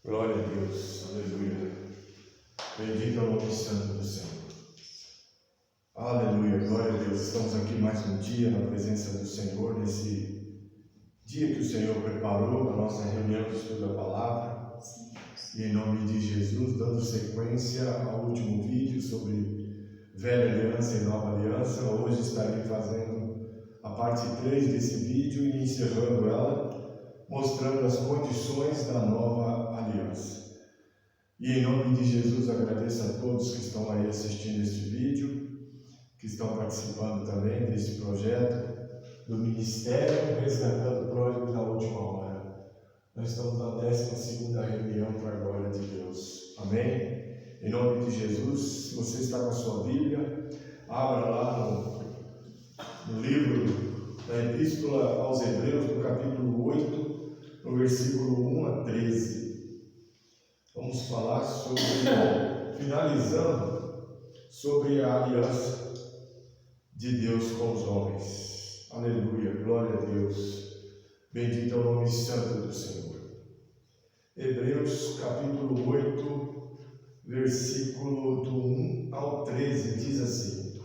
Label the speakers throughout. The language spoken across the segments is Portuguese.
Speaker 1: Glória a Deus, aleluia. Bendito é o nome santo do Senhor. Aleluia, glória a Deus. Estamos aqui mais um dia na presença do Senhor, nesse dia que o Senhor preparou para a nossa reunião de estudo da palavra. E em nome de Jesus, dando sequência ao último vídeo sobre velha aliança e nova aliança, hoje estarei fazendo a parte 3 desse vídeo e encerrando ela, mostrando as condições da nova aliança. E em nome de Jesus agradeço a todos que estão aí assistindo este vídeo, que estão participando também desse projeto do Ministério Resgatando Pródigos na Última Hora. Nós estamos na 12ª reunião para a glória de Deus. Amém? Em nome de Jesus, se você está com a sua Bíblia, abra lá no livro da Epístola aos Hebreus, no capítulo 8, no versículo 1 a 13. Vamos falar sobre, finalizando, sobre a aliança de Deus com os homens. Aleluia, glória a Deus. Bendito é o nome santo do Senhor. Hebreus capítulo 8, versículo do 1 ao 13, diz assim.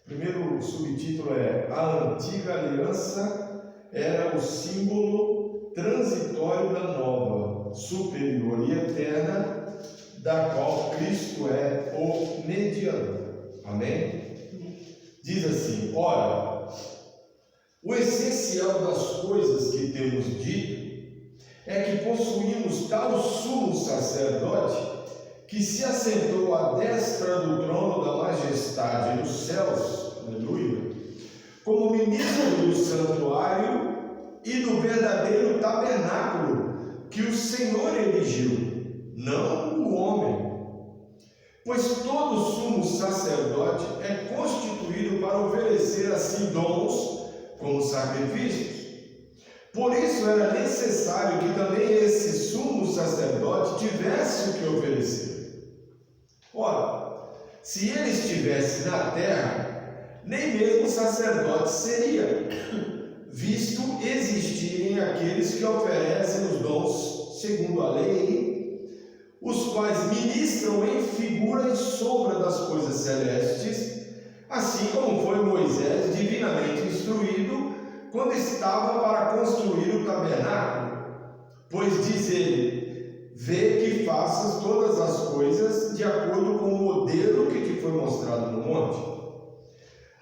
Speaker 1: Primeiro subtítulo é: a antiga aliança era o símbolo transitório da nova, superior e eterna, da qual Cristo é o mediador. Amém? Diz assim: ora, o essencial das coisas que temos dito é que possuímos tal sumo sacerdote que se assentou à destra do trono da majestade nos céus, aleluia, como ministro do santuário e do verdadeiro tabernáculo que o Senhor erigiu, não o homem. Pois todo sumo sacerdote é constituído para oferecer assim dons como sacrifícios. Por isso era necessário que também esse sumo sacerdote tivesse o que oferecer. Ora, se ele estivesse na terra, nem mesmo sacerdote seria, visto existirem aqueles que oferecem os dons segundo a lei, os quais ministram em figura e sombra das coisas celestes, assim como foi Moisés divinamente instruído quando estava para construir o tabernáculo. Pois diz ele: vê que faças todas as coisas de acordo com o modelo que te foi mostrado no monte.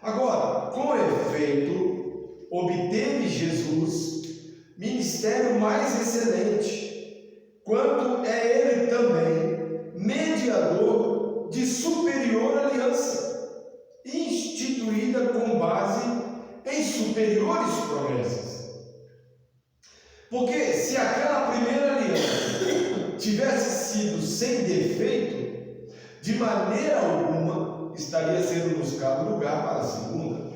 Speaker 1: Agora, com efeito, obteve Jesus ministério mais excelente, quanto é ele também mediador de superior aliança, instituída com base em superiores promessas. Porque se aquela primeira aliança tivesse sido sem defeito, de maneira alguma estaria sendo buscado lugar para a segunda.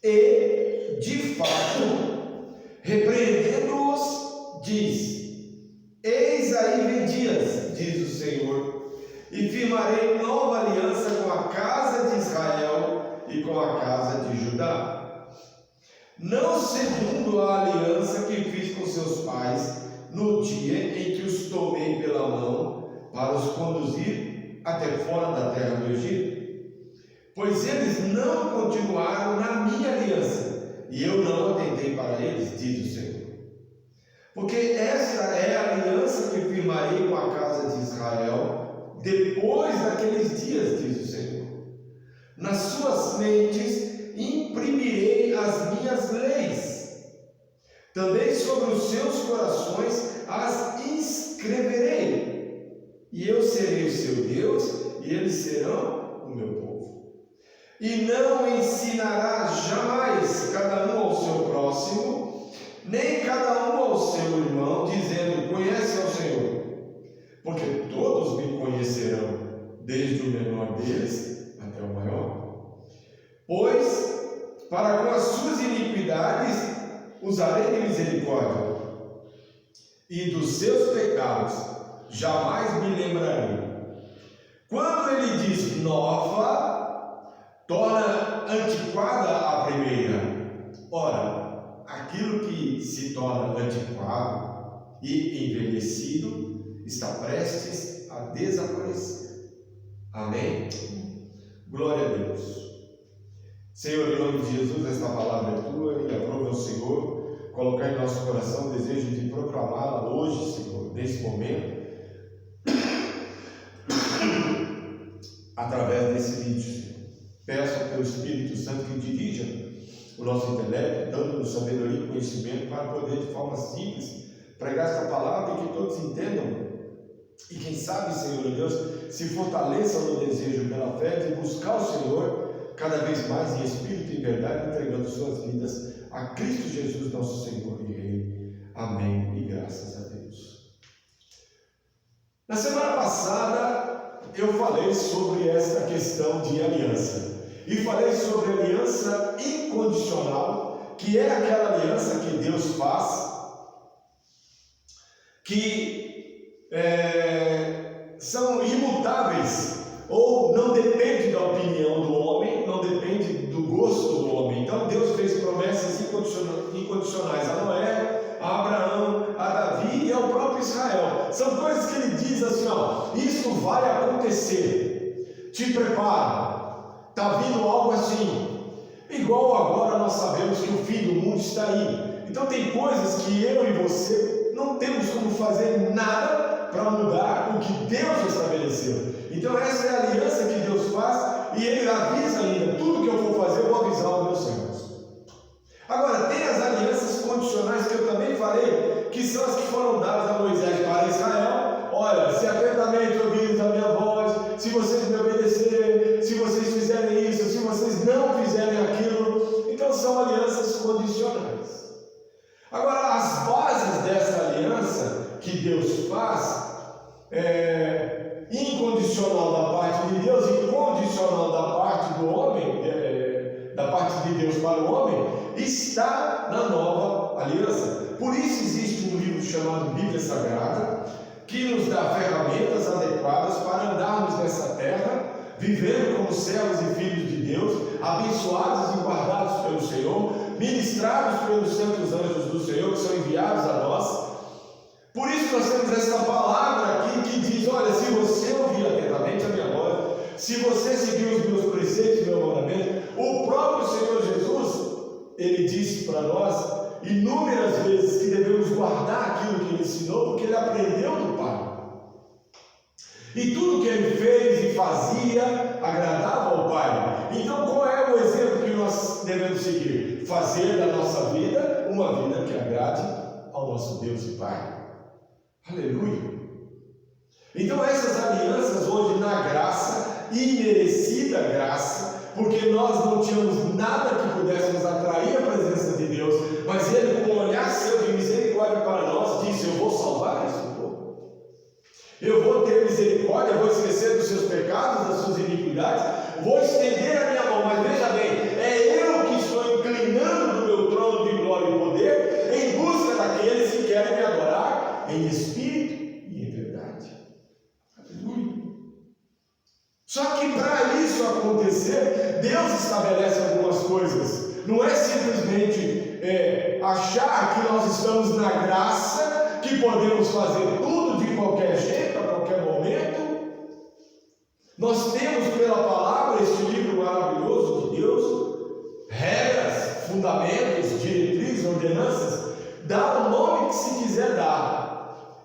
Speaker 1: E, de fato, repreendendo-os, diz: eis aí vem dias, diz o Senhor, e firmarei nova aliança com a casa de Israel e com a casa de Judá, não segundo a aliança que fiz com seus pais no dia em que os tomei pela mão para os conduzir até fora da terra do Egito. Pois eles não continuaram na minha aliança, e eu não atentei para eles, diz o Senhor. Porque esta é a aliança que firmarei com a casa de Israel depois daqueles dias, diz o Senhor. Nas suas mentes imprimirei as minhas leis, também sobre os seus corações as inscreverei, e eu serei o seu Deus, e eles serão o meu povo. E não ensinará jamais cada um ao seu próximo, nem cada um ao seu irmão, dizendo: conhece ao Senhor, porque todos me conhecerão, desde o menor deles até o maior. Pois, para com as suas iniquidades usarei de misericórdia, e dos seus pecados jamais me lembrarei. Quando ele diz nova, torna antiquada a primeira. Ora, aquilo que se torna antiquado e envelhecido está prestes a desaparecer. Amém? Glória a Deus. Senhor, em nome de Jesus, esta palavra é tua e aprove ao Senhor colocar em nosso coração o desejo de proclamá-la hoje, Senhor, nesse momento, através desse vídeo, Senhor. Peço ao teu Espírito Santo que dirija o nosso intelecto, dando-nos sabedoria e conhecimento para poder, de forma simples, pregar esta palavra e que todos entendam. E quem sabe, Senhor Deus, se fortaleçam no desejo pela fé de buscar o Senhor cada vez mais em espírito e verdade, entregando suas vidas a Cristo Jesus, nosso Senhor e Rei. Amém. E graças a Deus. Na semana passada, eu falei sobre essa questão de aliança. E falei sobre aliança incondicional, que é aquela aliança que Deus faz, que são imutáveis, ou não depende da opinião do homem, não depende do gosto do homem. Então Deus fez promessas incondicionais a Noé, a Abraão, a Davi e ao próprio Israel. São coisas que ele diz assim, ó, isso vai acontecer, te prepara, está vindo algo assim. Igual agora nós sabemos que o fim do mundo está aí. Então tem coisas que eu e você não temos como fazer nada para mudar o que Deus estabeleceu. Então essa é a aliança que Deus faz e Ele avisa ainda, tudo que eu vou fazer eu vou avisar os meus servos. Agora tem as alianças condicionais que eu também falei, que são as que foram dadas a Moisés para Israel. Olha, se atentamente ouvirem a minha voz, se vocês me obedecerem, se vocês fizerem isso, se vocês não fizerem aquilo, então são alianças condicionais. Agora as bases dessa aliança que Deus faz incondicional da parte de Deus e condicional da parte do homem, da parte de Deus para o homem, está na nova aliança. Por isso existe um livro chamado Bíblia Sagrada, que nos dá ferramentas adequadas para andarmos nessa terra, vivendo como servos e filhos de Deus, abençoados e guardados pelo Senhor, ministrados pelos santos anjos do Senhor, que são enviados a nós. Por isso nós temos essa palavra aqui que diz, olha, se você ouvir atentamente a minha voz, se você seguir os meus preceitos e meus mandamentos, o próprio Senhor Jesus, Ele disse para nós inúmeras vezes que devemos guardar aquilo que Ele ensinou, porque Ele aprendeu do Pai. E tudo que Ele fez e fazia agradava ao Pai. Então qual é o exemplo que nós devemos seguir? Fazer da nossa vida uma vida que agrade ao nosso Deus e Pai. Aleluia! Então essas alianças hoje na graça, imerecida graça, porque nós não tínhamos nada que pudéssemos atrair a presença de Deus, mas Ele com um olhar seu de misericórdia para nós disse, eu vou salvar esse povo, eu vou ter misericórdia, vou esquecer dos seus pecados, das suas iniquidades, vou estender a minha mão, mas veja bem, é eu que estou inclinando do meu trono de glória e poder em busca daqueles que querem me adorar em espírito e em verdade. Aleluia! Só que para isso acontecer, Deus estabelece algumas coisas. Não é simplesmente achar que nós estamos na graça, que podemos fazer tudo de qualquer jeito, a qualquer momento. Nós temos pela palavra, este livro maravilhoso de Deus, regras, fundamentos, diretrizes, ordenanças, dá o nome que se quiser dar.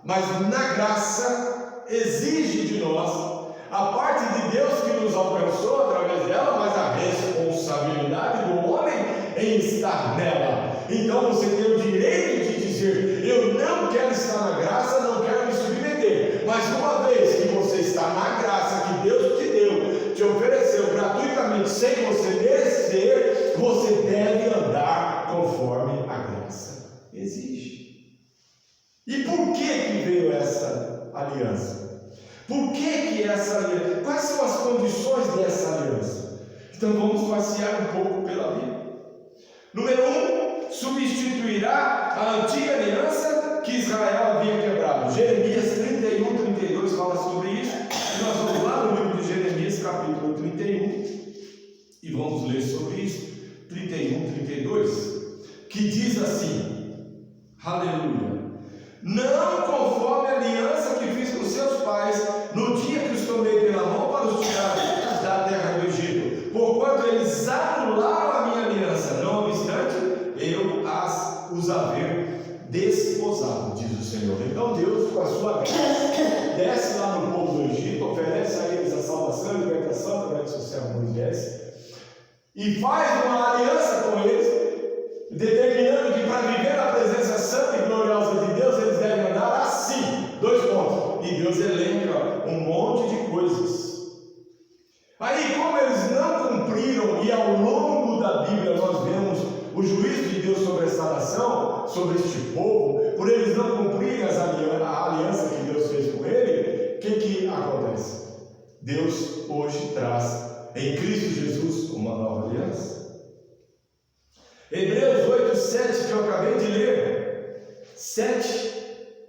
Speaker 1: Mas na graça exige de nós a parte de Deus que nos alcançou através dela, mas a responsabilidade do homem em estar nela. Então você tem o direito de dizer, eu não quero estar na graça, não quero me submeter, mas uma vez que você está na graça que Deus te deu, te ofereceu gratuitamente, sem você merecer, você deve andar conforme a graça exige. E por que veio essa aliança? Por que essa aliança? Quais são as condições dessa aliança? Então vamos passear um pouco pela Bíblia. Número 1, substituirá a antiga aliança que Israel havia quebrado. Jeremias 31, 32 fala sobre isso. E nós vamos lá no livro de Jeremias, capítulo 31, e vamos ler sobre isso. 31, 32, que diz assim, aleluia, não conforme a aliança que fiz com Senhor. Então Deus, com a sua graça, desce lá no povo do Egito, oferece a eles a salvação, a libertação através do seu servo Moisés, e faz uma aliança com eles, determinando que para viver na presença santa e gloriosa de Deus, eles devem andar assim. 2 pontos. E Deus elenca um monte de coisas. Aí, como eles não cumpriram, e ao longo da Bíblia nós vemos o juízo de Deus sobre essa nação, sobre este povo, por eles não cumprirem a aliança que Deus fez com ele, o que acontece? Deus hoje traz em Cristo Jesus uma nova aliança. Hebreus 8, 7, que eu acabei de ler, 7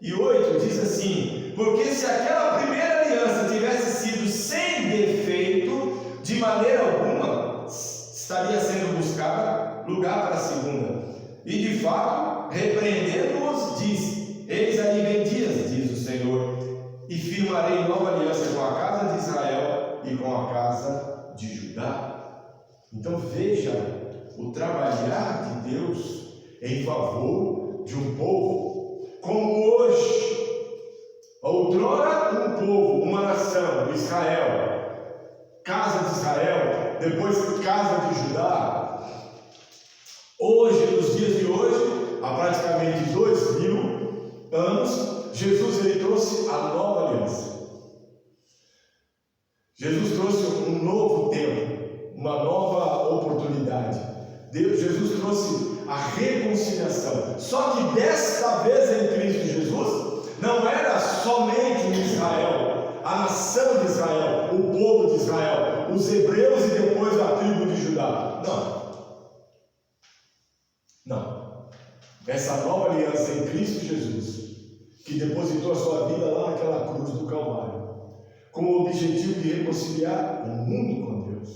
Speaker 1: e 8, diz assim: porque se aquela primeira aliança tivesse sido sem defeito, de maneira alguma estaria sendo buscada lugar para a segunda. E de fato, repreendendo-os, diz: eis aí vem dias, diz o Senhor, e firmarei nova aliança com a casa de Israel e com a casa de Judá. Então veja o trabalhar de Deus em favor de um povo, como hoje, outrora um povo, uma nação, Israel, casa de Israel, depois casa de Judá. Hoje, nos dias de hoje, há praticamente 2000 anos, Jesus ele trouxe a nova aliança. Jesus trouxe um novo tempo, uma nova oportunidade. Jesus trouxe a reconciliação. Só que desta vez em Cristo Jesus, não era somente o Israel, a nação de Israel, o povo de Israel, os hebreus e depois a tribo de Judá. Não. Essa nova aliança em Cristo Jesus, que depositou a sua vida lá naquela cruz do Calvário, com o objetivo de reconciliar o mundo com Deus.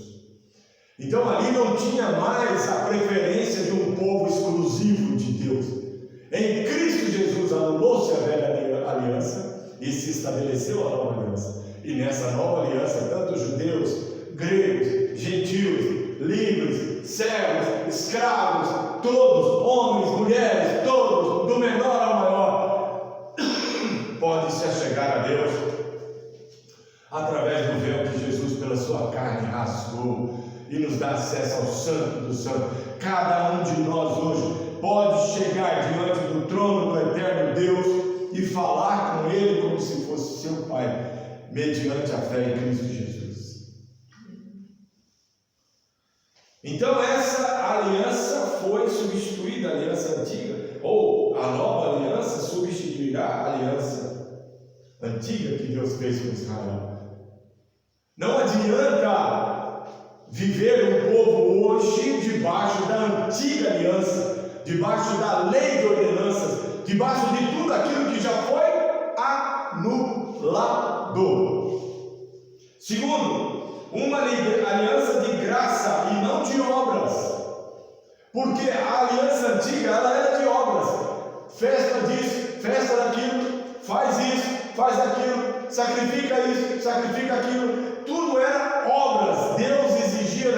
Speaker 1: Então ali não tinha mais a preferência de um povo exclusivo de Deus. Em Cristo Jesus anulou-se a velha aliança e se estabeleceu a nova aliança. E nessa nova aliança, tanto judeus, gregos, gentios, livres, servos, escravos, todos, homens, mulheres, todos, do menor ao maior, podem se achegar a Deus através do véu que Jesus pela sua carne rasgou e nos dá acesso ao Santo do Santo. Cada um de nós hoje pode chegar diante do trono do eterno Deus e falar com Ele como se fosse seu Pai, mediante a fé em Cristo Jesus. Então essa aliança foi substituída, a aliança antiga, ou a nova aliança substituirá a aliança antiga que Deus fez com Israel. Não adianta viver um povo hoje debaixo da antiga aliança, debaixo da lei de ordenanças, debaixo de tudo aquilo que já foi anulado. Segundo, uma aliança de graça e não de obras, porque a aliança antiga ela era de obras, festa disso, festa daquilo, faz isso, faz aquilo, sacrifica isso, sacrifica aquilo, tudo era obras. Deus exigia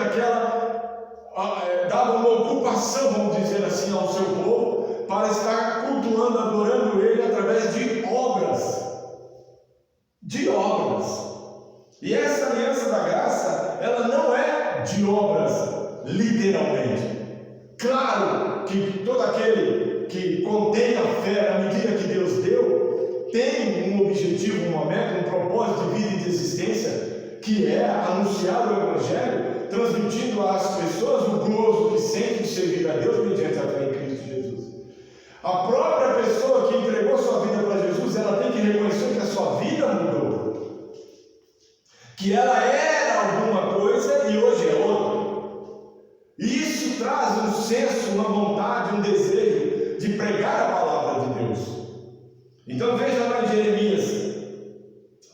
Speaker 1: dava uma ocupação, vamos dizer assim, ao seu povo, para estar cultuando, adorando Ele através de obras. E essa aliança da graça, ela não é de obras, literalmente. Claro que todo aquele que contém a fé na medida que Deus deu, tem um objetivo, uma meta, um propósito de vida e de existência, que é anunciar o Evangelho, transmitindo às pessoas o gozo que sente de servir a Deus mediante a fé em Cristo Jesus. A própria pessoa que entregou sua vida para Jesus, ela tem que reconhecer que a sua vida mudou, que ela era alguma coisa e hoje é outra. E isso traz um senso, uma vontade, um desejo de pregar a palavra de Deus. Então veja lá em Jeremias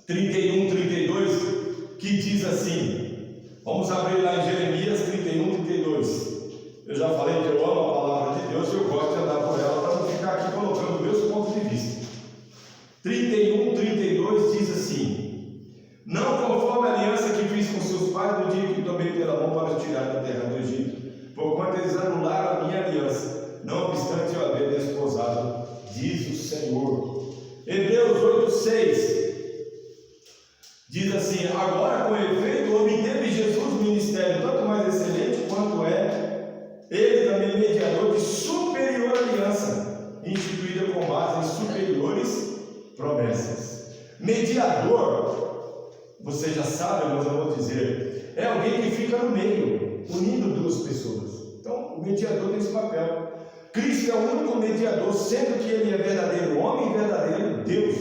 Speaker 1: 31, 32, que diz assim, vamos abrir lá em Jeremias 31, 32. Eu já falei que eu amo a palavra de Deus e eu gosto de andar por ela para não ficar aqui colocando meus pontos de vista. 31, 32 diz assim: não conforme a aliança que fiz com seus pais no dia que tomei pela mão para os tirar da terra do Egito, porquanto eles anularam a minha aliança, não obstante eu haver desposado, diz o Senhor. Hebreus 8:6 diz assim: agora, com efeito, obteve Jesus ministério tanto mais excelente quanto é ele também mediador de superior aliança, instituída com base em superiores promessas. Mediador, você já sabe, mas eu vou dizer, é alguém que fica no meio, unindo duas pessoas. Então, o mediador tem esse papel. Cristo é o único mediador, sendo que ele é verdadeiro homem e verdadeiro Deus,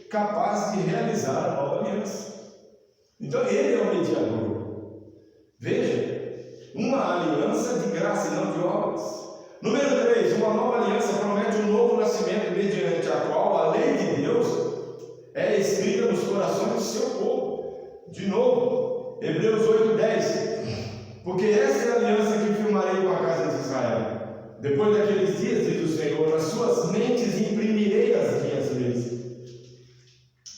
Speaker 1: capaz de realizar a nova aliança. Então, ele é o mediador. Veja, uma aliança de graça e não de obras. Número 3, uma nova aliança promete um novo nascimento, mediante a qual a lei de Deus é escrita nos corações do seu povo. De novo, Hebreus 8:10. Porque essa é a aliança que firmarei com a casa de Israel. Depois daqueles dias, diz o Senhor, nas suas mentes imprimirei as minhas leis.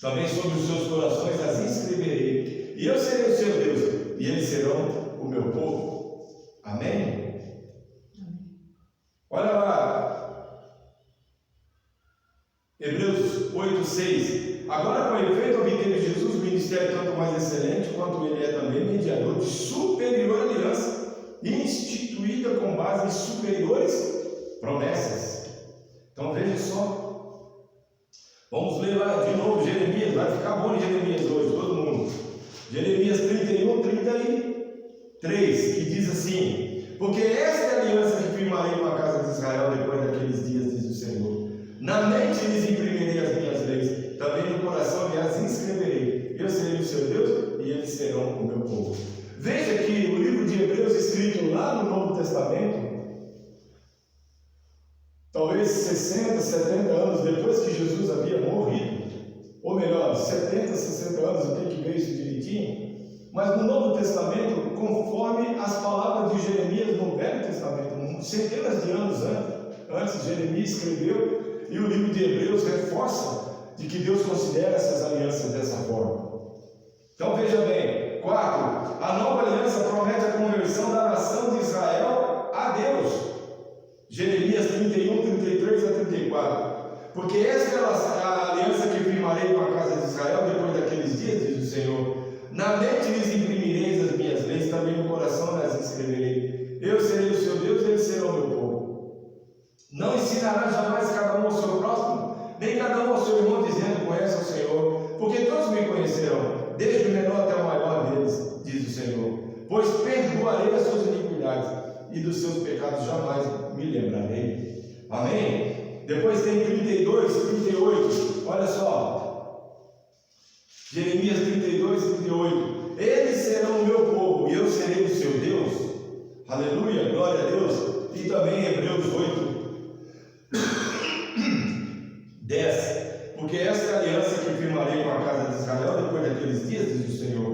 Speaker 1: Também sobre os seus corações as inscreverei. E eu serei o seu Deus, e eles serão o meu povo. Amém? Olha lá. Hebreus 8:6. Agora, com efeito, obteve Jesus o ministério tanto mais excelente, quanto ele é também mediador de superior aliança, instituída com base em superiores promessas. Então veja só. Vamos ler lá de novo Jeremias. Vai ficar bom em Jeremias hoje, todo mundo. Jeremias 31:33, que diz assim: porque esta é a aliança que firmarei com a casa de Israel depois daqueles dias, diz o Senhor. Na mente lhes imprimirei as minhas leis, também no coração as inscreverei. Eu serei o seu Deus e eles serão o meu povo. Veja que o livro de Hebreus, escrito lá no Novo Testamento, talvez 60, 70 anos depois que Jesus havia morrido, ou melhor, 70, 60 anos, eu tenho que ver isso direitinho, mas no Novo Testamento, conforme as palavras de Jeremias no Velho Testamento, centenas de anos antes Jeremias escreveu, e o livro de Hebreus reforça de que Deus considera essas alianças dessa forma. Então veja bem. 4. A nova aliança promete a conversão da nação de Israel a Deus. Jeremias 31:33-34. Porque esta é a aliança que firmarei com a casa de Israel depois daqueles dias, diz o Senhor. Na mente lhes imprimirei as minhas leis, também no coração as escreverei. Eu serei o seu Deus e eles serão o meu povo. Não ensinará jamais cada um ao seu próximo, nem cada um ao seu irmão, dizendo: conhece o Senhor, porque todos me conhecerão, desde o menor até o maior deles, diz o Senhor. Pois perdoarei as suas iniquidades, e dos seus pecados jamais me lembrarei. Amém? Depois tem 32:38. Olha só. Jeremias 32:38. Eles serão o meu povo, e eu serei o seu Deus. Aleluia, glória a Deus. E também Hebreus 8:10. Porque esta é a aliança que firmarei com a casa de Israel depois daqueles dias, diz o Senhor.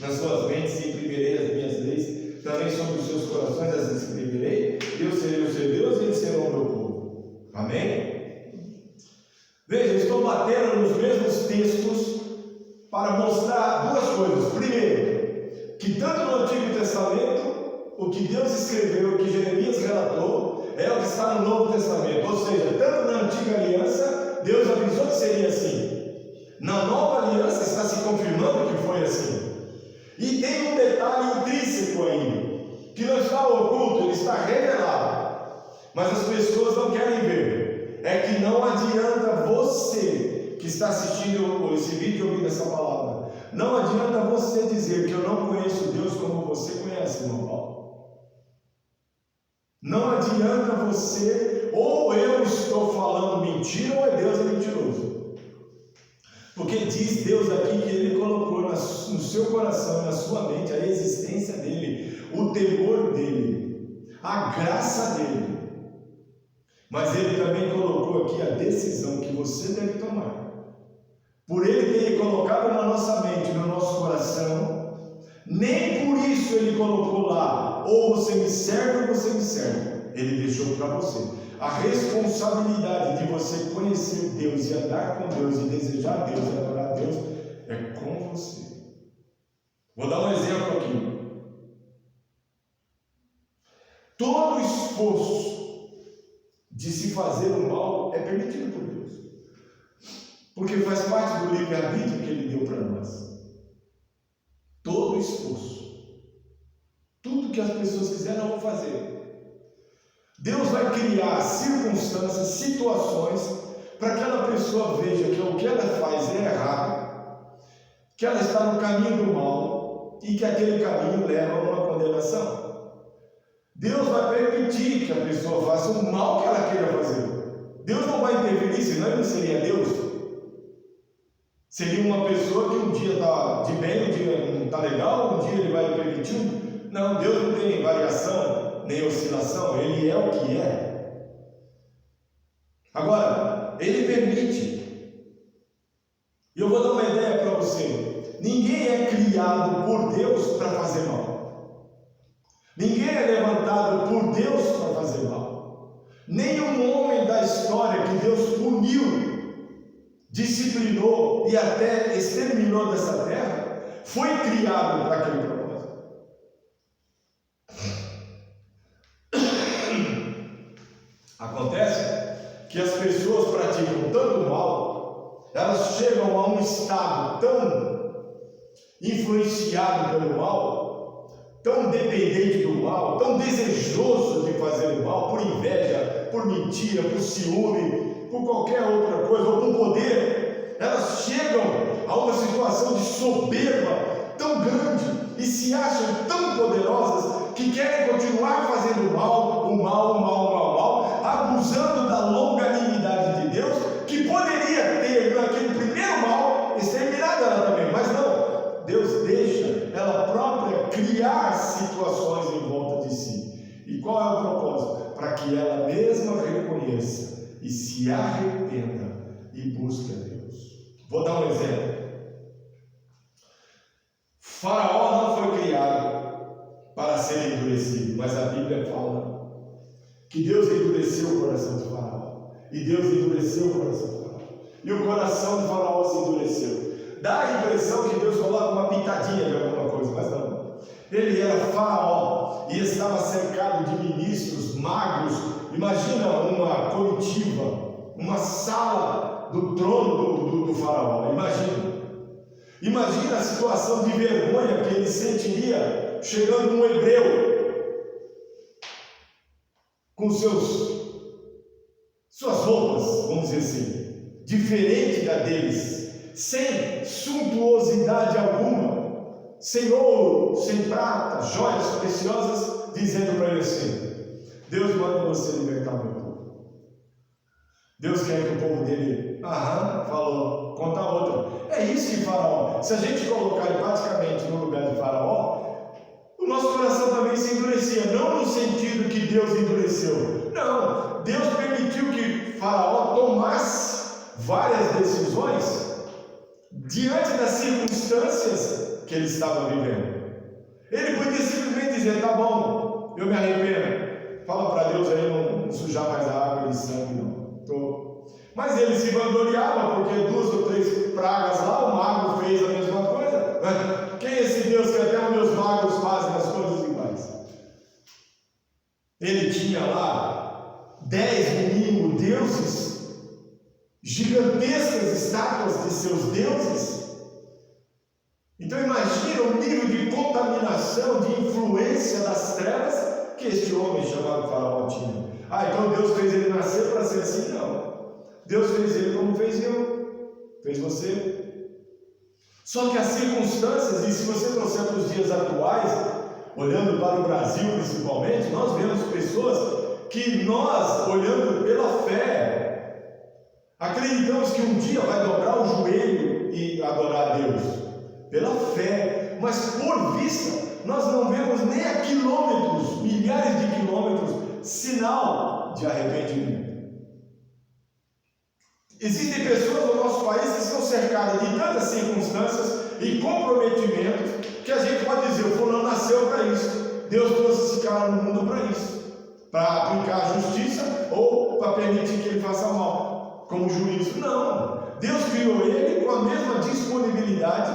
Speaker 1: Nas suas mentes imprimirei as minhas leis, também sobre os seus corações as escreverei. Eu serei o seu Deus e eles serão o meu povo. Amém? Veja, eu estou batendo nos mesmos textos para mostrar duas coisas. Primeiro, que tanto no Antigo Testamento, o que Deus escreveu, o que Jeremias relatou, é o que está no Novo Testamento. Ou seja, tanto na Antiga Aliança, Deus avisou que seria assim. Na Nova Aliança está se confirmando que foi assim. E tem um detalhe intrínseco ainda, que não está oculto, ele está revelado, mas as pessoas não querem ver. É que não adianta você que está assistindo esse vídeo ouvindo essa palavra, não adianta você dizer que eu não conheço Deus como você conhece, irmão Paulo. Não adianta você, ou eu estou falando mentira, ou é Deus é mentiroso. Porque diz Deus aqui que Ele colocou no seu coração, na sua mente, a existência dEle, o temor dEle, a graça dEle. Mas Ele também colocou aqui a decisão que você deve tomar. Por Ele ter colocado na nossa mente, no nosso coração, nem por isso Ele colocou lá, ou você me serve ou você me serve. Ele deixou para você a responsabilidade de você conhecer Deus e andar com Deus e desejar Deus e adorar Deus é com você. Vou dar um exemplo aqui. Todo esforço de se fazer o mal é permitido por Deus. porque faz parte do livre-arbítrio que Ele deu para nós. Todo o esforço, tudo que as pessoas quiserem, eu vou fazer. Deus vai criar circunstâncias, situações, para que aquela pessoa veja que o que ela faz é errado, que ela está no caminho do mal e que aquele caminho leva a uma condenação. Deus vai permitir que a pessoa faça o mal que ela queira fazer. Deus não vai interferir, senão ele não seria Deus. Seria uma pessoa que um dia está de bem, um dia não está legal, um dia ele vai permitir. Não, Deus não tem variação, nem oscilação, Ele é o que é. Agora, Ele permite. E eu vou dar uma ideia para você. Ninguém é criado por Deus para fazer mal. Ninguém é levantado por Deus para fazer mal. Nenhum homem da história que Deus puniu, disciplinou e até exterminou dessa terra, foi criado para aquele propósito. Acontece que as pessoas praticam tanto mal, elas chegam a um estado tão influenciado pelo mal, tão dependente do mal, tão desejoso de fazer o mal, por inveja, por mentira, por ciúme, por qualquer outra coisa, ou por poder, elas chegam a uma situação de soberba tão grande e se acham tão poderosas que querem continuar fazendo o mal, abusando da longanimidade de Deus, que poderia ter naquele primeiro mal exterminado ela também, mas não, Deus deixa ela própria criar situações em volta de si. E qual é o propósito? Para que ela mesma reconheça e se arrependa e busque a Deus. Vou dar um exemplo. Faraó não foi criado para ser endurecido, mas a Bíblia fala que Deus endureceu o coração de Faraó, e Deus endureceu o coração de Faraó, e o coração de Faraó se endureceu. Dá a impressão que Deus coloca uma pitadinha de alguma coisa, mas não. Ele era Faraó e estava cercado de ministros magos. Imagina uma comitiva, uma sala do trono do Faraó. Imagina a situação de vergonha que ele sentiria chegando um hebreu com suas roupas, vamos dizer assim, diferente da deles, sem suntuosidade alguma, sem ouro, sem prata, joias preciosas, dizendo para ele assim: Deus manda você libertar o meu povo. Deus quer que o povo dele, falou, conta outra. É isso que Faraó, se a gente colocar praticamente no lugar de Faraó, o nosso coração também se endurecia, não no sentido que Deus endureceu, não, Deus permitiu que Faraó tomasse várias decisões diante das circunstâncias que ele estava vivendo. Ele podia simplesmente dizer: tá bom, eu me arrependo, fala para Deus aí não sujar mais a água de sangue, não. Mas ele se vangloriava porque 2 ou 3 pragas lá, o mago fez a mesma coisa. Quem é esse Deus que até os meus magos fazem as coisas iguais? Ele tinha lá 10 no mínimo deuses, gigantescas estátuas de seus deuses. Então imagina o nível de contaminação, de influência das trevas que este homem chamado Faraó tinha. Então Deus fez ele nascer para ser assim? Não. Deus fez ele como fez eu, fez você. Só que as circunstâncias, e se você trouxer para os dias atuais, olhando para o Brasil principalmente, nós vemos pessoas que nós, olhando pela fé, acreditamos que um dia vai dobrar o joelho e adorar a Deus, pela fé, mas por vista, nós não vemos nem a quilômetros, milhares de quilômetros, sinal de arrependimento. Existem pessoas no nosso país que estão cercadas de tantas circunstâncias e comprometimentos que a gente pode dizer: o fulano nasceu para isso, Deus trouxe esse cara no mundo para isso, para aplicar a justiça ou para permitir que ele faça mal, como juiz. Não, Deus criou ele com a mesma disponibilidade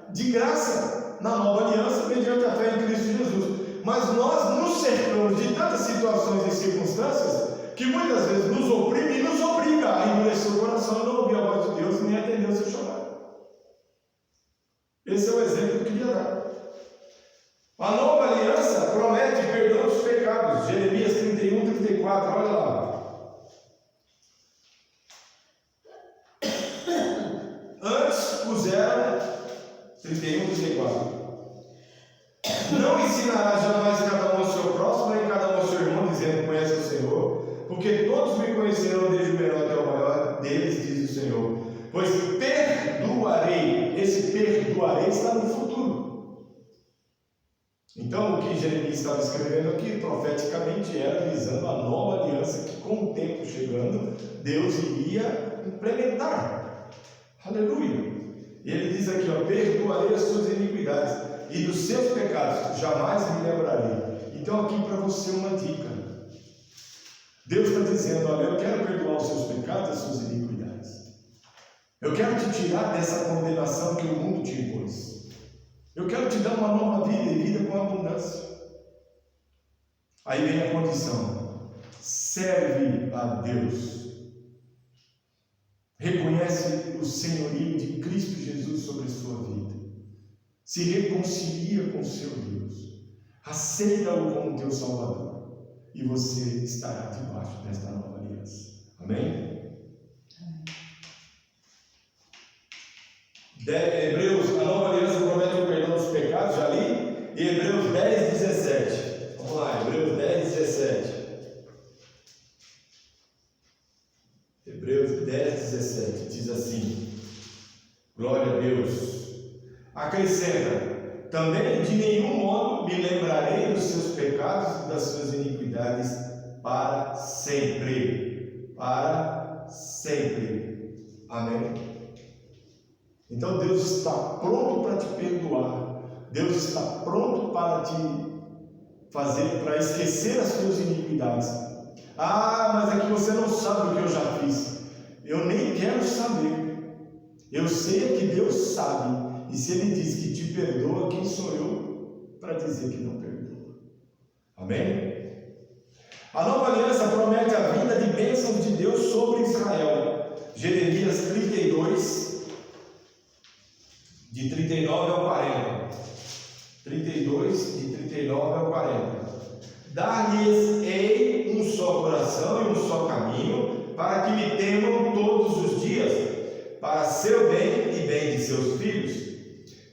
Speaker 1: de graça na nova aliança mediante a fé em Cristo Jesus. Mas nós nos cercamos de tantas situações e circunstâncias que muitas vezes nos oprime e nos obriga a endurecer o coração e não ouvir a voz de Deus e nem atender o seu chamado. Esse é o exemplo que eu queria dar. A nova aliança promete perdão dos pecados. Jeremias 31, 34, olha lá. Antes puseram 31, 34. Não ensinará jamais cada um ao seu próximo, nem cada um ao seu irmão, dizendo: conhece o Senhor, porque todos me conhecerão, desde o menor até o maior deles, diz o Senhor. Pois perdoarei. Esse perdoarei está no futuro. Então, o que Jeremias estava escrevendo aqui, profeticamente, era visando a nova aliança que, com o tempo chegando, Deus iria implementar. Aleluia! E ele diz aqui, ó: perdoarei as suas iniquidades e dos seus pecados jamais me lembrarei. Então, aqui para você uma dica. Deus está dizendo: olha, eu quero perdoar os seus pecados e as suas iniquidades. Eu quero te tirar dessa condenação que o mundo te impôs. Eu quero te dar uma nova vida e vida com abundância. Aí vem a condição: serve a Deus. Reconhece o senhorio de Cristo Jesus sobre a sua vida. Se reconcilia com o seu Deus. Aceita-o como teu Salvador. E você estará debaixo desta nova aliança. Amém? Hebreus, a nova aliança promete o perdão dos pecados, já li. E Hebreus 10, 17. Vamos lá, Hebreus 10, 17. Hebreus 10, 17 diz assim: glória a Deus. Acrescenta: também de nenhum modo me lembrarei dos seus pecados e das suas iniquidades para sempre. Para sempre. Amém? Então Deus está pronto para te perdoar. Deus está pronto para te fazer, para esquecer as suas iniquidades. Ah, mas é que você não sabe o que eu já fiz. Eu nem quero saber. Eu sei que Deus sabe. E se Ele diz que te perdoa, quem sou eu para dizer que não perdoa? Amém? A nova aliança promete a vinda de bênçãos de Deus sobre Israel. Jeremias 32, de 39 ao 40. 32, de 39 ao 40. Dar-lhes-ei um só coração e um só caminho, para que me temam todos os dias, para seu bem e bem de seus filhos.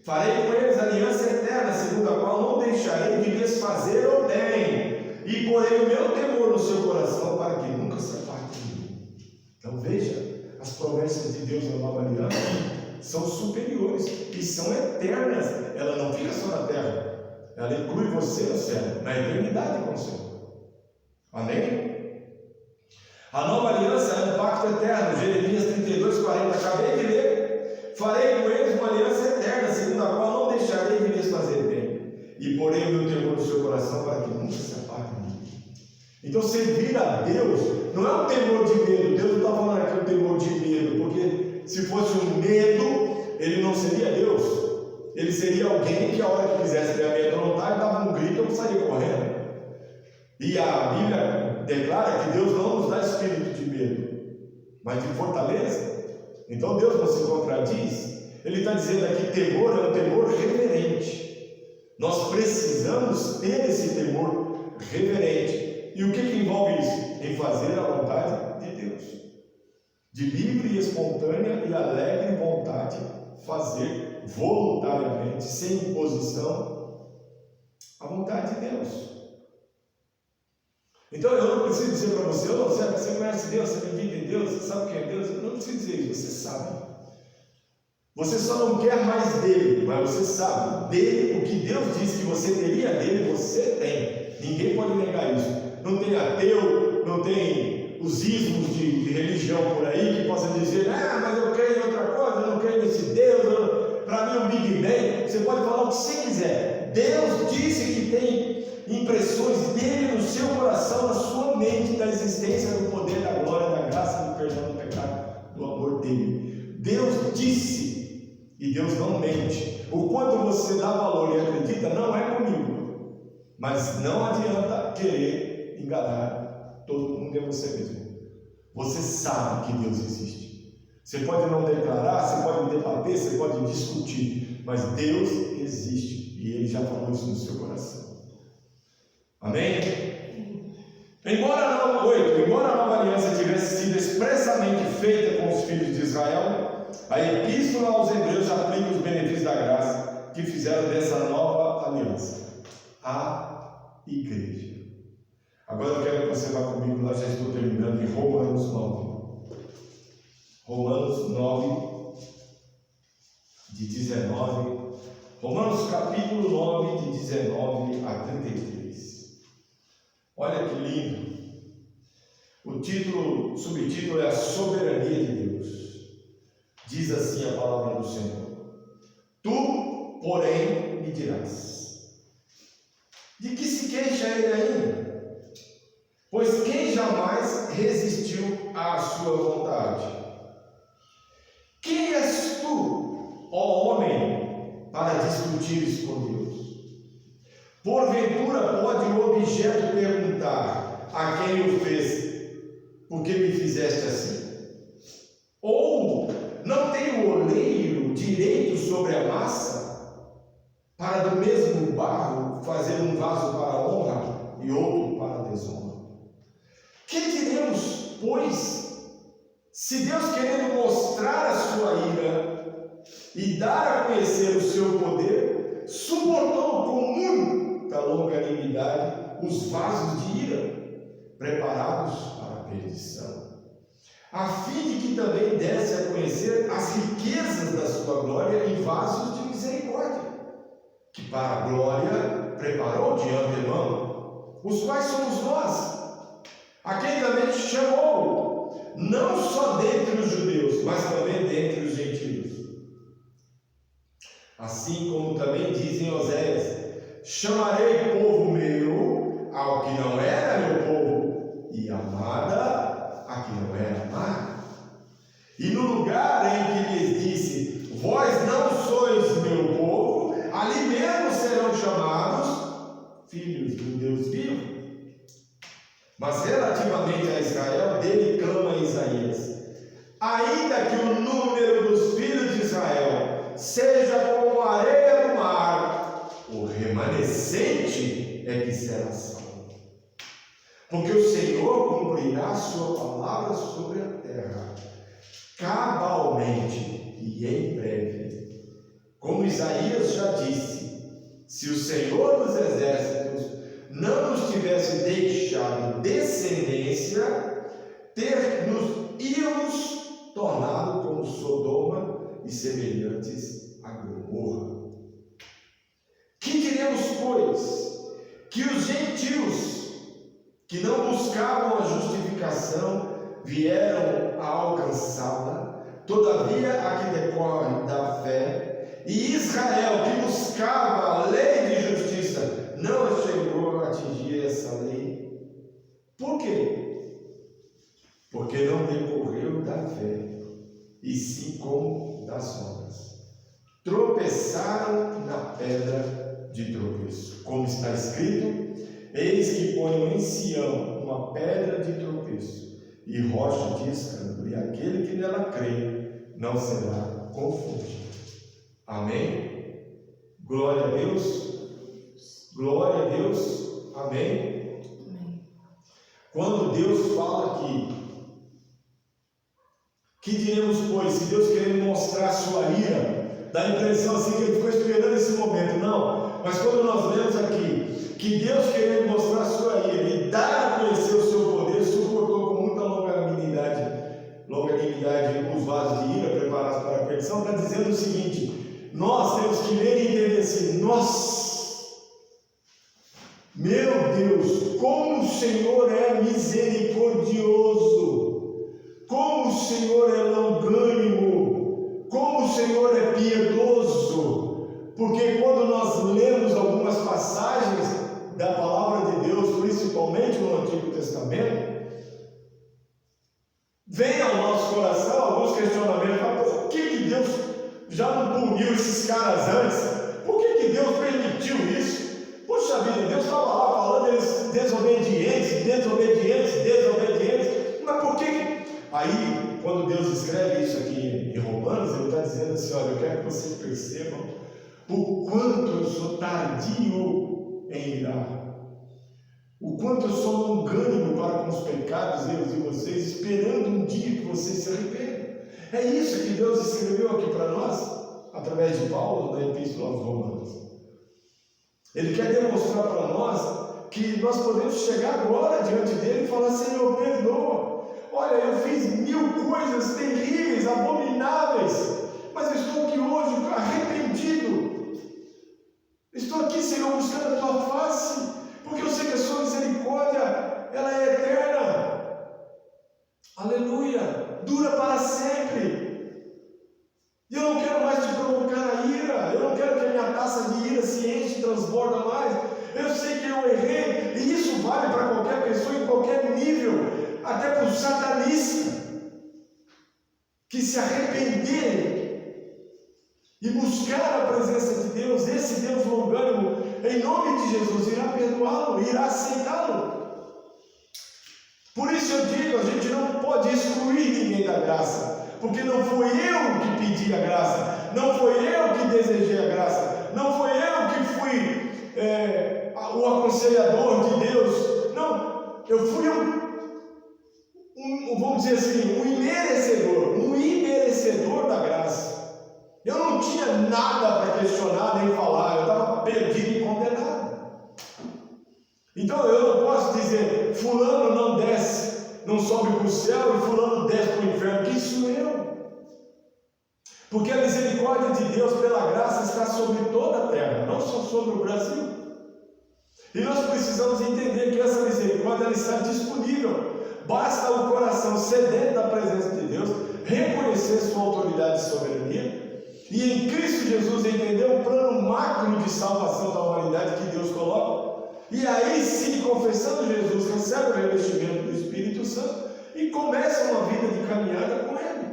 Speaker 1: Farei com eles aliança eterna, segundo a qual não deixarei de lhes fazer o bem, e porei o meu temor no seu coração, para que nunca se aparte de mim. Então veja, as promessas de Deus na nova aliança são superiores e são eternas. Ela não fica só na terra, ela inclui você no céu, na eternidade com o Senhor. Amém? A nova aliança é um pacto eterno. Jeremias 32, 40. Acabei de ler: farei com eles uma aliança eterna, segundo a qual não deixarei de lhes fazer bem, e porei o meu temor no seu coração, para que nunca se aparte de mim. Então, servir a Deus não é um temor de medo. Deus não está falando aqui um temor de medo, porque se fosse um medo, Ele não seria Deus. Ele seria alguém que, a hora que quisesse me amedrontar, dava um grito e eu saía correndo. E a Bíblia declara que Deus não nos dá espírito de medo, mas de fortaleza. Então Deus não se contradiz. Ele está dizendo aqui: temor é um temor reverente. Nós precisamos ter esse temor reverente. E o que envolve isso? Em fazer a vontade de Deus. De livre, espontânea e alegre vontade, fazer voluntariamente, sem imposição, a vontade de Deus. Então eu não preciso dizer para você: oh, você conhece Deus, você acredita em Deus, você sabe quem é Deus. Eu não preciso dizer isso, você sabe. Você só não quer mais dele, mas você sabe dele. O que Deus disse que você teria dele, você tem. Ninguém pode negar isso. Não tem ateu, não tem os ismos de religião por aí que possa dizer: ah, mas eu creio em outra coisa, eu não creio nesse Deus, para mim é um Big Bang. Você pode falar o que você quiser. Deus disse que tem impressões dele no seu coração, na sua mente, da existência, do poder, da glória, da graça, do perdão do pecado, do amor dele. Deus disse, e Deus não mente. O quanto você dá valor e acredita não é comigo, mas não adianta querer enganar todo mundo é você mesmo. Você sabe que Deus existe. Você pode não declarar, você pode debater, você pode discutir, mas Deus existe e Ele já falou isso no seu coração. Amém? Embora a nova aliança tivesse sido expressamente feita com os filhos de Israel, a epístola aos Hebreus aplica os benefícios da graça que fizeram dessa nova aliança à igreja. Agora eu quero que você vá comigo, lá já estou terminando, em Romanos 9. Romanos 9, de 19. Romanos capítulo 9, de 19 a 33. Olha que lindo. O subtítulo é a soberania de Deus. Diz assim a palavra do Senhor: Tu, porém, me dirás, de que se queixa ele ainda? Pois quem jamais resistiu à sua vontade? Quem és tu, ó homem, para discutires com Deus? Porventura pode o objeto perguntar a quem o fez: por que me fizeste assim? Ou não tem o oleiro direito sobre a massa, para do mesmo barro fazer um vaso para a honra e outro para a desonra? Que diremos, pois, se Deus, querendo mostrar a sua ira e dar a conhecer o seu poder, suportou com muita longanimidade os vasos de ira, preparados para a perdição, a fim de que também desse a conhecer as riquezas da sua glória em vasos de misericórdia, que para a glória preparou de antemão, os quais somos nós, a quem também chamou, não só dentre os judeus, mas também dentre os gentios. Assim como também dizem Oséias: chamarei povo meu ao que não era meu povo, e amada a que não era amada. E no lugar em que lhes disse: vós não sois meu povo, ali mesmo serão chamados filhos do Deus vivo. Mas relativamente a Israel, dele clama Isaías: ainda que o número dos filhos de Israel seja como a areia do mar, o remanescente é que será salvo. Porque o Senhor cumprirá a sua palavra sobre a terra, cabalmente e em breve. Como Isaías já disse: se o Senhor dos exércitos não nos tivesse deixado descendência, íamos tornado como Sodoma e semelhantes a Gomorra. Que diremos, pois? Que os gentios que não buscavam a justificação vieram a alcançá-la, todavia a que decorre da fé, e Israel, que buscava a lei de justiça, não chegou a atingir essa lei. Por quê? Porque não decorreu da fé, e sim como das obras. Tropeçaram na pedra de tropeço, como está escrito: eis que ponho em Sião uma pedra de tropeço e rocha de escândalo, e aquele que nela crê não será confundido. Amém? Glória a Deus. Glória a Deus. Amém? Amém. Quando Deus fala aqui: que diremos, pois, se Deus querendo mostrar a sua ira, dá a impressão assim que ele ficou esperando esse momento. Não, mas quando nós lemos aqui que Deus querendo mostrar a sua ira e dar a conhecer o seu poder, suportou com muita longanimidade os vasos de ira preparados para a perdição, está dizendo o seguinte: nós temos que ler e entender assim: meu Deus, como o Senhor é misericordioso, como o Senhor é longânimo, como o Senhor é piedoso. Porque quando nós lemos algumas passagens da palavra de Deus, principalmente no Antigo Testamento, vem ao nosso coração alguns questionamentos: por que Deus já não puniu esses caras antes? Por que Deus permitiu isso? Poxa Puxa vida, Deus estava lá falando, eles desobedientes, mas por que? Aí, quando Deus escreve isso aqui em Romanos, Ele está dizendo assim: olha, eu quero que vocês percebam o quanto eu sou tardio em irar, o quanto eu sou longânimo para com os pecados, erros de vocês, esperando um dia que vocês se arrependam. É isso que Deus escreveu aqui para nós, através de Paulo, na Epístola aos Romanos. Ele quer demonstrar para nós que nós podemos chegar agora diante dele e falar: Senhor, perdoa. Olha, eu fiz 1000 coisas terríveis, abomináveis, mas eu estou aqui hoje arrependido. Estou aqui, Senhor, buscando a tua face, porque eu sei que a sua misericórdia, ela é eterna. Aleluia, dura para sempre. E eu não quero mais te provocar a ira, eu não quero que a minha taça de ira se enche e transborda mais. Eu sei que eu errei, e isso vale para qualquer pessoa, em qualquer nível, até para o satanista, que se arrepender e buscar a presença de Deus, esse Deus longânimo, em nome de Jesus, irá perdoá-lo, irá aceitá-lo. Por isso eu digo, a gente não pode excluir ninguém da graça, porque não foi eu que pedi a graça, não foi eu que desejei a graça, não foi eu que fui o aconselhador de Deus, não, eu fui vamos dizer assim, um imerecedor da graça. Eu não tinha nada para questionar nem falar, eu estava perdido e condenado. Então eu não posso dizer: fulano não desce, não sobe para o céu, e fulano desce para o inferno. Que sou eu? Porque a misericórdia de Deus pela graça está sobre toda a terra, não só sobre o Brasil. E nós precisamos entender que essa misericórdia ela está disponível. Basta o coração sedento da presença de Deus reconhecer sua autoridade e soberania, e em Cristo Jesus entender o plano macro de salvação da humanidade que Deus coloca, e aí sim, confessando Jesus, recebe o revestimento do Espírito Santo e começa uma vida de caminhada com Ele.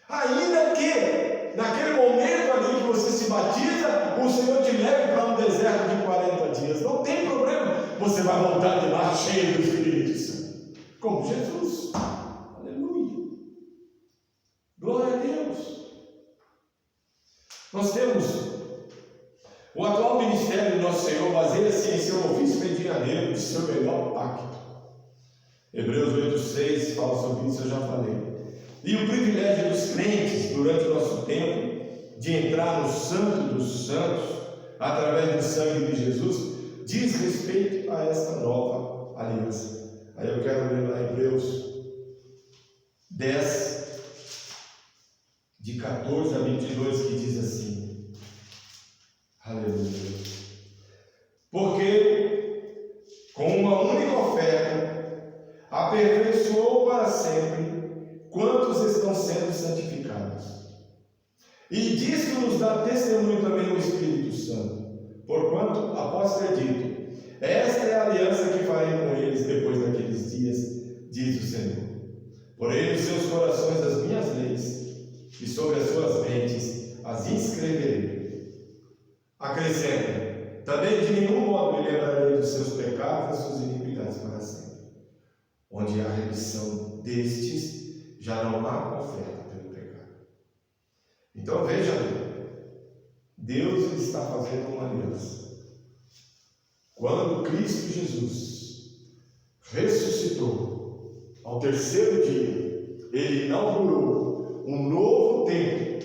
Speaker 1: Ainda que naquele momento ali que você se batiza, o Senhor te leve para um deserto de 40 dias, não tem problema, você vai voltar de lá cheio do Espírito Santo, como Jesus. Aleluia, glória a Deus. Nós temos o atual ministério do nosso Senhor, baseia-se em seu ofício medianeiro, de seu melhor pacto. Hebreus 8,6 fala sobre isso, eu já falei. E o privilégio dos crentes, durante o nosso tempo, de entrar no Santo dos Santos, através do sangue de Jesus, diz respeito a esta nova aliança. Aí eu quero ler lá Hebreus 10, de 14 a 22, que diz assim: aleluia. Porque com uma única oferta aperfeiçoou para sempre quantos estão sendo santificados. E disso nos dá testemunho também o Espírito Santo, porquanto, após ter dito: esta é a aliança que farei com eles depois daqueles dias, diz o Senhor. Porém, nos seus corações as minhas leis, e sobre as suas mentes as inscreverei. Acrescenta: também de nenhum modo me lembrarei dos seus pecados e das suas iniquidades para sempre. Onde há remissão destes, já não há oferta pelo pecado. Então veja, Deus está fazendo uma aliança. Quando Cristo Jesus ressuscitou ao terceiro dia, Ele inaugurou um novo tempo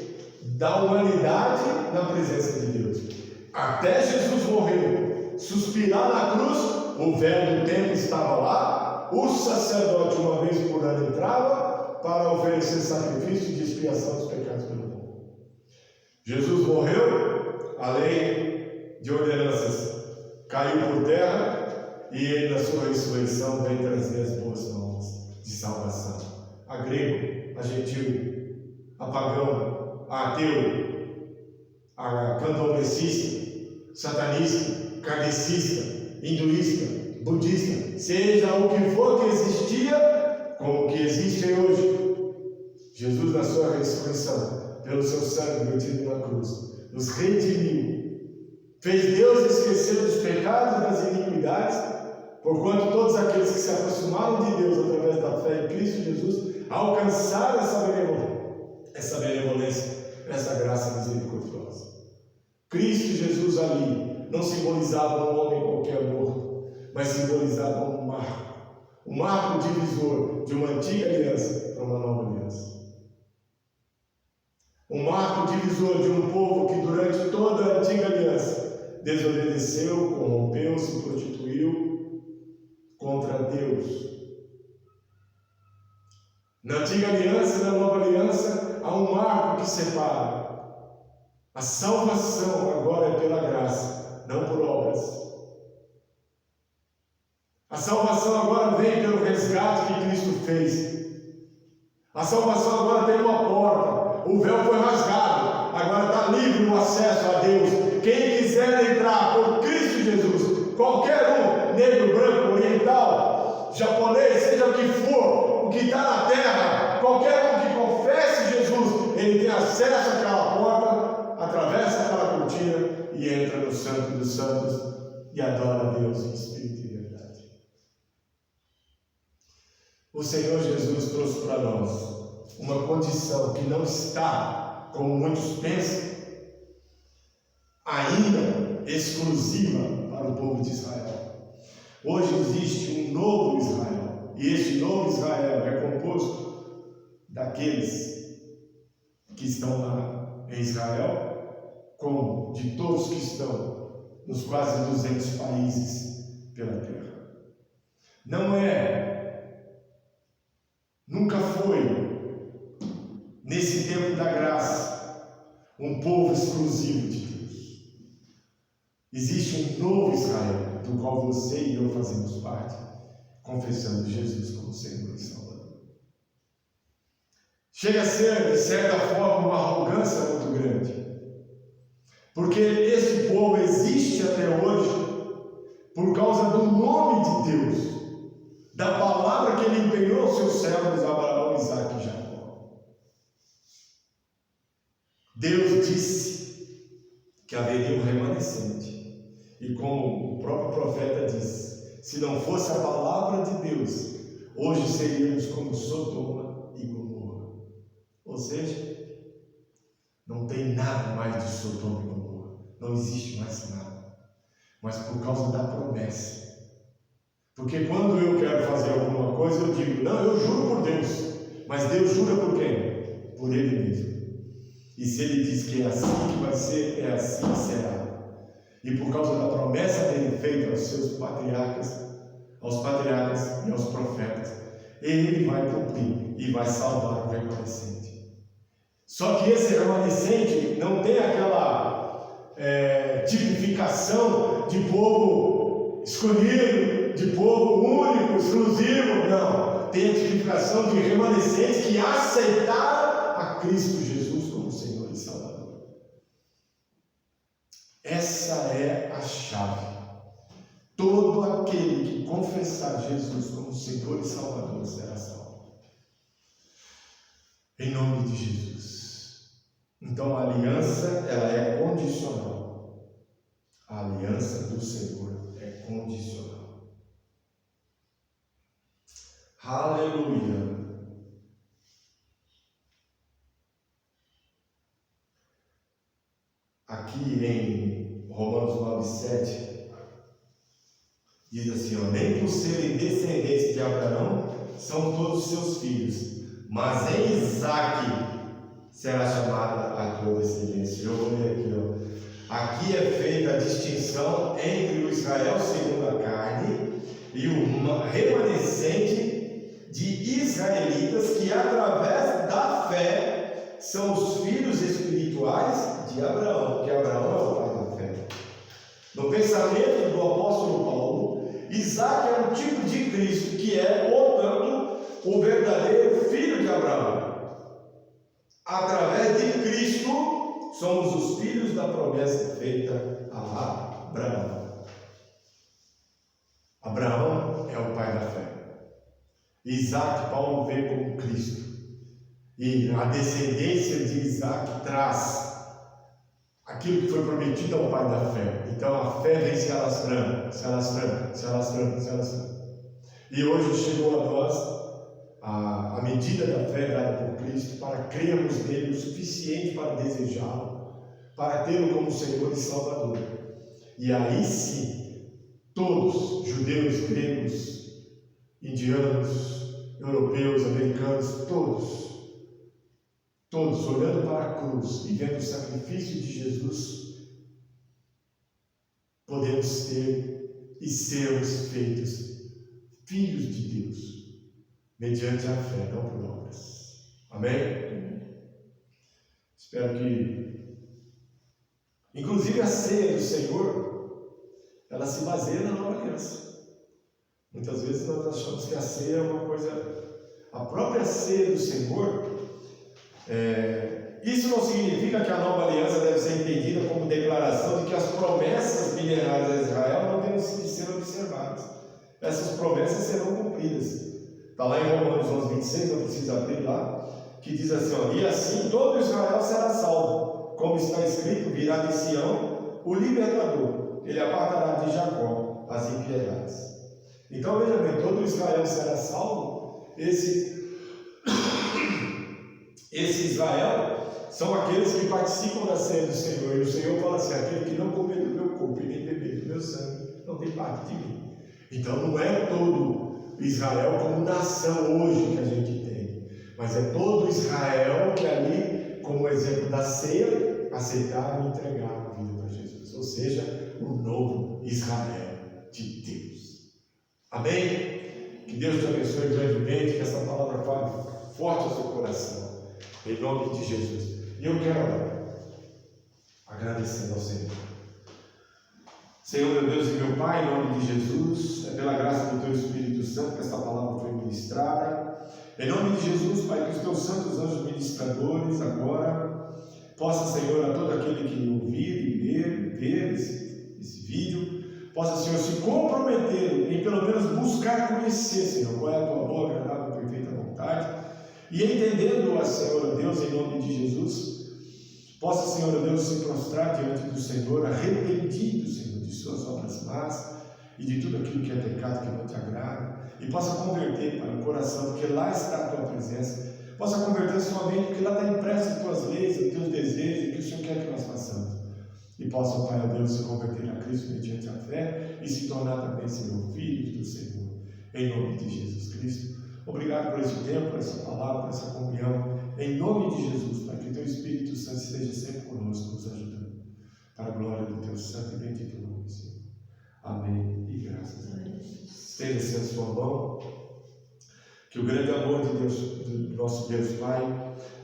Speaker 1: da humanidade na presença de Deus. Até Jesus morrer, suspirar na cruz, o véu do templo estava lá, o sacerdote uma vez por ano entrava para oferecer sacrifício de expiação dos pecados pelo povo. Jesus morreu, a lei de ordenanças caiu por terra, e Ele na sua ressurreição vem trazer as boas novas de salvação. A grego, a gentil, a pagão, a ateu, a candomblecista, satanista, kardecista, hinduísta, budista, seja o que for que existia, como o que existe hoje, Jesus na sua ressurreição, pelo seu sangue vertido na cruz, nos redimiu, Fez Deus esquecer dos pecados e das iniquidades, porquanto todos aqueles que se aproximaram de Deus através da fé em Cristo Jesus alcançaram essa benevolência, essa graça misericordiosa. Cristo Jesus ali não simbolizava um homem qualquer morto, mas simbolizava um marco divisor de uma antiga aliança para uma nova aliança. Um marco divisor de um povo que durante toda a antiga aliança desobedeceu, corrompeu, se prostituiu contra Deus. Na antiga aliança e na nova aliança há um marco que separa. A salvação agora é pela graça, não por obras. A salvação agora vem pelo resgate que Cristo fez. A salvação agora tem uma porta. O véu foi rasgado. Agora está livre o acesso a Deus. Quem quiser entrar por Cristo Jesus, qualquer um, negro, branco, oriental, japonês, seja o que for, o que está na terra, qualquer um que confesse Jesus, ele tem acesso àquela porta, atravessa aquela cortina e entra no Santo dos Santos e adora a Deus em espírito e verdade. O Senhor Jesus trouxe para nós uma condição que não está, como muitos pensam, ainda exclusiva para o povo de Israel. Hoje existe um novo Israel, e este novo Israel é composto daqueles que estão lá em Israel, como de todos que estão nos quase 200 países pela terra. Nunca foi, nesse tempo da graça, um povo exclusivo de Deus. Existe um novo Israel, do qual você e eu fazemos parte, confessando Jesus como Senhor e Salvador. Chega a ser, de certa forma, uma arrogância muito grande, porque esse povo existe até hoje por causa do nome de Deus, da palavra que ele empenhou aos seus servos Abraão, Isaque e Jacó. Deus disse que haveria um remanescente, e como o próprio profeta disse, se não fosse a palavra de Deus, hoje seríamos como Sodoma e Gomorra. Ou seja, não tem nada mais de Sodoma e Gomorra, não existe mais nada, mas por causa da promessa. Porque quando eu quero fazer alguma coisa, eu digo, não, eu juro por Deus. Mas Deus jura por quem? Por Ele mesmo. E se Ele diz que é assim que vai ser, é assim que será. E por causa da promessa dele feita aos seus patriarcas e aos profetas, Ele vai cumprir e vai salvar o remanescente. Só que esse remanescente não tem aquela tipificação de povo escolhido, de povo único, exclusivo, não. Tem a tipificação de remanescentes que aceitaram a Cristo Jesus como Senhor e Salvador. Essa é a chave. Todo aquele que confessar Jesus como Senhor e Salvador será salvo. Em nome de Jesus. Então a aliança, ela é condicional. A aliança do Senhor é condicional. Aleluia. Aqui em Romanos 9:7 diz assim, nem por serem descendentes de Abraão são todos seus filhos, mas em Isaque será chamada a tua descendência. Eu vou ler aqui, Aqui é feita a distinção entre o Israel segundo a carne e o remanescente de israelitas que através da fé são os filhos espirituais de Abraão, porque Abraão é o pai da fé. No pensamento do apóstolo Paulo, Isaque é um tipo de Cristo que é, portanto, o verdadeiro filho de Abraão. Através de Cristo, somos os filhos da promessa feita a Abraão. Abraão é o pai da fé. Isaque, Paulo vê como Cristo. E a descendência de Isaque traz a aquilo que foi prometido ao pai da fé. Então a fé vem se alastrando, se alastrando, se alastrando, se alastrando. E hoje chegou a nós a medida da fé dada por Cristo para crermos nele o suficiente para desejá-lo, para tê-lo como Senhor e Salvador. E aí sim, todos, judeus, gregos, indianos, europeus, americanos, todos olhando para a cruz e vendo o sacrifício de Jesus, podemos ter e sermos feitos filhos de Deus, mediante a fé, não por obras. Amém? Espero que, inclusive, a ceia do Senhor, ela se baseia na nova aliança. Muitas vezes nós achamos que a ceia é uma coisa, a própria ceia do Senhor, isso não significa que a nova aliança deve ser entendida como declaração de que as promessas milenares a Israel não devem ser observadas. Essas promessas serão cumpridas. Está lá em Romanos 11:26, não precisa abrir lá, que diz assim, ó, e assim todo Israel será salvo, como está escrito, virá de Sião o libertador, ele apartará de Jacó as impiedades. Então veja bem, todo Israel será salvo. Esse Israel são aqueles que participam da ceia do Senhor, e o Senhor fala assim, aquele que não comer do meu corpo e nem beber do meu sangue, não tem parte de mim. Então não é todo Israel como nação hoje que a gente tem, mas é todo Israel que ali, como exemplo da ceia, aceitaram e entregaram a vida para Jesus, ou seja, o novo Israel de Deus. Amém? Que Deus te abençoe grandemente, que essa palavra fale forte ao seu coração, em nome de Jesus. E eu quero agradecer ao Senhor. Senhor, meu Deus e meu Pai, em nome de Jesus, é pela graça do Teu Espírito Santo que esta palavra foi ministrada. Em nome de Jesus, Pai, que os Teus santos anjos ministradores agora possa, Senhor, a todo aquele que ouvir e ver esse vídeo, possa, Senhor, se comprometer em pelo menos buscar conhecer, Senhor, qual é a Tua boa, agradável e perfeita vontade, e entendendo-a, Senhor, Deus, em nome de Jesus, possa, Senhor Deus, se prostrar diante do Senhor, arrependido, Senhor, de suas obras más e de tudo aquilo que é pecado que não te agrada, e possa converter para o coração, porque lá está a tua presença, possa converter sua mente, porque lá está impresso as tuas leis, os teus desejos, o que o Senhor quer que nós façamos, e possa, Pai, Deus, se converter a Cristo mediante a fé e se tornar também, Senhor, filhos do Senhor, em nome de Jesus Cristo. Obrigado por esse tempo, por essa palavra, por essa comunhão, em nome de Jesus, para que o Teu Espírito Santo esteja sempre conosco, nos ajudando, para a glória do Teu santo e bendito nome, Senhor. Amém e graças a Deus. Esteja assim a sua mão, que o grande amor de Deus, do nosso Deus Pai,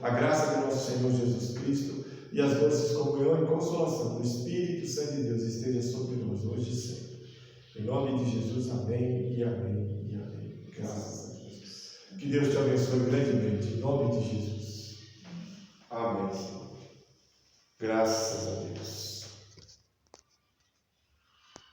Speaker 1: a graça do nosso Senhor Jesus Cristo e as doces comunhão e consolação do Espírito Santo de Deus esteja sobre nós hoje e sempre. Em nome de Jesus, amém e amém e amém. Graças a Deus. Que Deus te abençoe grandemente, em nome de Jesus. Amém, Senhor. Graças a Deus.